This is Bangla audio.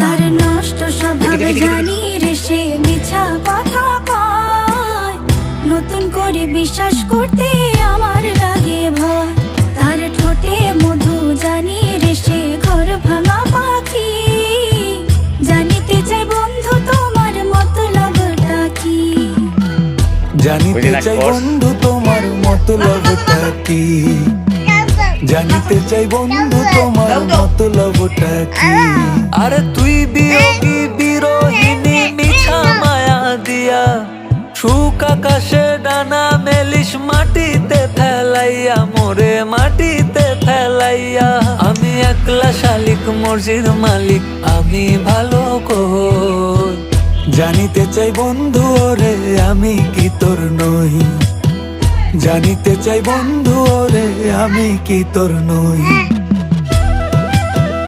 তার নষ্ট স্বভাব জানি রে সে মিছা কথা কয়, নতুন করে বিশ্বাস করতে আমার লাগে ভয়। তার ঠোঁটে মধু জানি রে সে ঘর ভাঙা পাখি, জানিতে চাই বন্ধু তোমার মতলবটা কি। জানিতে চাই বন্ধু তোমার মতলবটা কি, জানিতে চাই বন্ধু তোমার মতলবটা কি। আরে তুই বিয়োগী বিরোহিনী মিছা মায়া দিয়া, সুখ আকাশে ডানা মেলিস মাটিতে ফেলাইয়া, মোরে মাটিতে ফেলাইয়া। আমি একলা শালিক মর্জির মালিক, আমি ভালো কই। জানিতে চাই বন্ধু ওরে আমি কি তোর নই, জানিতে চাই বন্ধু ওরে আমি কি তোর নই।